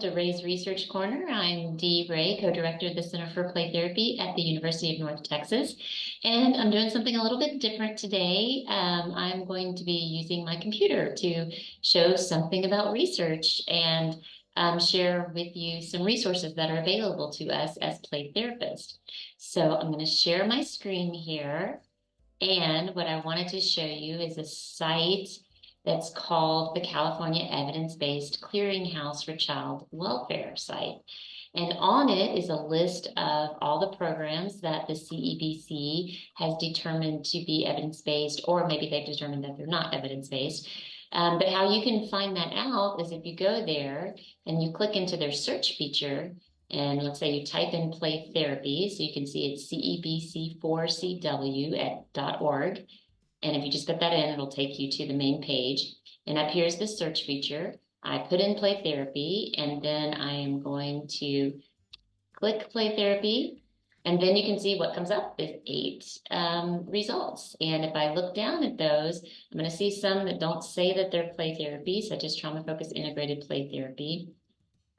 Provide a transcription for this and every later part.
to Ray's Research Corner. I'm Dee Ray, co-director of the Center for Play Therapy at the University of North Texas. And I'm doing something a little bit different today. I'm going to be using my computer to show something about research and share with you some resources that are available to us as play therapists. So I'm going to share my screen here. And what I wanted to show you is a site that's called the California Evidence-Based Clearinghouse for Child Welfare site. And on it is a list of all the programs that the CEBC has determined to be evidence-based, or maybe they've determined that they're not evidence-based. But how you can find that out is if you go there and you click into their search feature, and let's say you type in play therapy, so you can see it's CEBC4CW.org. And if you just put that in, it'll take you to the main page. And up here's the search feature. I put in play therapy, and then I am going to click play therapy. And then you can see what comes up is 8 results. And if I look down at those, I'm going to see some that don't say that they're play therapy, such as trauma-focused integrated play therapy.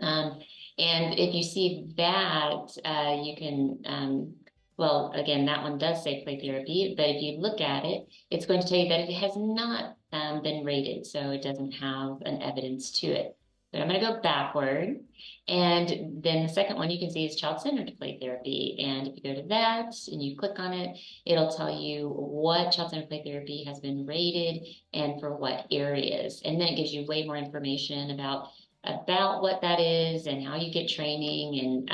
And if you see that, you can, well, again, that one does say play therapy, but if you look at it, it's going to tell you that it has not been rated, so it doesn't have an evidence to it. But I'm going to go backward, and then the second one you can see is child-centered play therapy. And if you go to that and you click on it, it'll tell you what child-centered play therapy has been rated and for what areas. And then it gives you way more information about what that is and how you get training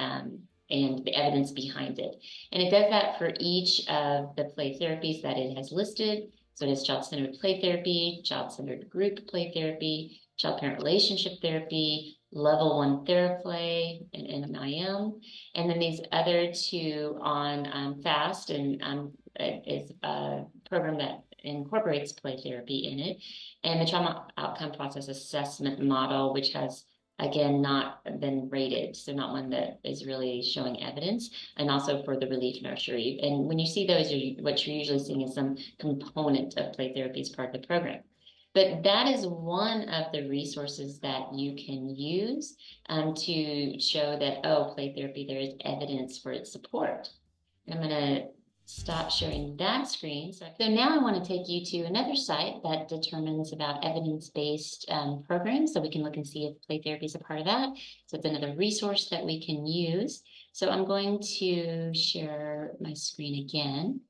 and the evidence behind it. And it does that for each of the play therapies that it has listed. So it is child-centered play therapy, child-centered group play therapy, child-parent relationship therapy, level 1 TheraPlay, and NMIM. And then these other two on FAST, and is a program that incorporates play therapy in it, and the trauma outcome process assessment model, which has again not been rated, so not one that is really showing evidence, and also for the relief nursery. And when you see those, what you're usually seeing is some component of play therapy as part of the program. But that is one of the resources that you can use to show that, oh, play therapy, there is evidence for its support. And I'm going to stop sharing that screen. So now I want to take you to another site that determines about evidence-based programs, so we can look and see if play therapy is a part of that. So it's another resource that we can use. So I'm going to share my screen again.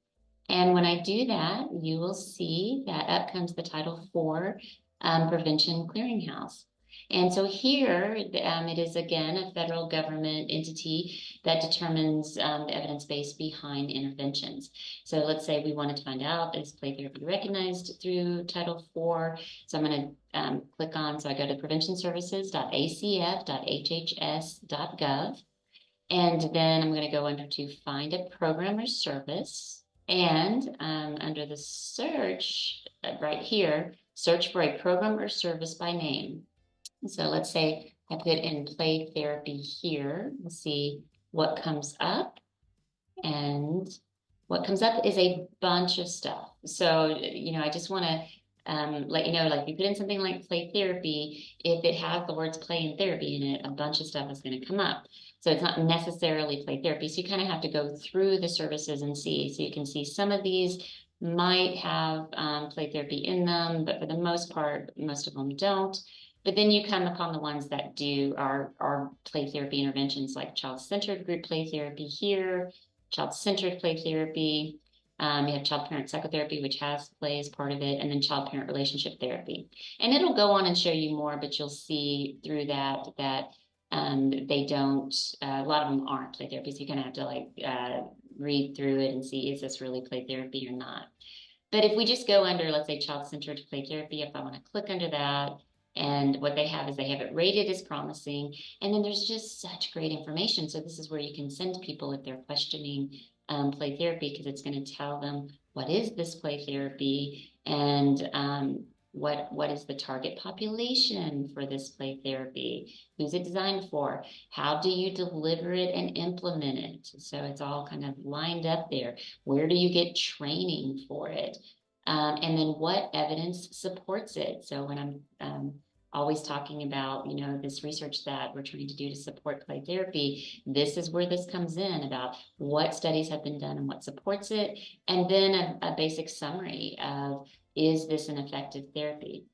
And when I do that, you will see that up comes the Title IV Prevention Clearinghouse. And so here, it is, again, a federal government entity that determines the evidence base behind interventions. So let's say we wanted to find out, is play therapy recognized through Title IV? So I'm going to click on, so I go to preventionservices.acf.hhs.gov. And then I'm going to go under to find a program or service. And under the search right here, search for a program or service by name. So let's say I put in play therapy here. We'll see what comes up. And what comes up is a bunch of stuff. So, I just want to let you know, like, if you put in something like play therapy, if it has the words play and therapy in it, a bunch of stuff is going to come up. So it's not necessarily play therapy. So you kind of have to go through the services and see. So you can see some of these might have play therapy in them, but for the most part, most of them don't. But then you come upon the ones that do are play therapy interventions, like child-centered group play therapy here, child-centered play therapy. You have child-parent psychotherapy, which has play as part of it, and then child-parent relationship therapy. And it'll go on and show you more, but you'll see through that they don't, a lot of them aren't play therapy. So you kind of have to read through it and see, is this really play therapy or not? But if we just go under, let's say, child-centered play therapy, if I want to click under that, and what they have is they have it rated as promising. And then there's just such great information. So this is where you can send people if they're questioning play therapy, because it's going to tell them, what is this play therapy, and what is the target population for this play therapy? Who's it designed for? How do you deliver it and implement it? So it's all kind of lined up there. Where do you get training for it? And then what evidence supports it? So when I'm always talking about, this research that we're trying to do to support play therapy. This is where this comes in about what studies have been done and what supports it. And then a basic summary of, is this an effective therapy?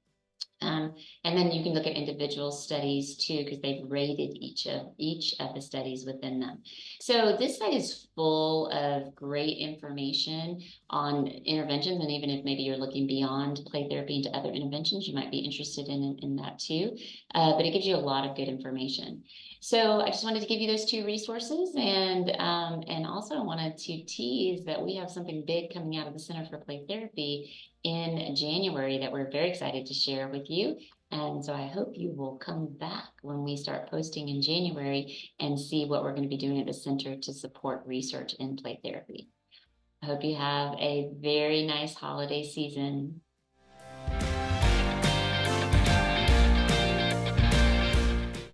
Um, and then you can look at individual studies too, because they've rated each of the studies within them. So this site is full of great information on interventions, and even if maybe you're looking beyond play therapy into other interventions, you might be interested in that too. But it gives you a lot of good information. So I just wanted to give you those two resources, and also I wanted to tease that we have something big coming out of the Center for Play Therapy in January that we're very excited to share with you. And so I hope you will come back when we start posting in January and see what we're going to be doing at the center to support research in play therapy. I hope you have a very nice holiday season.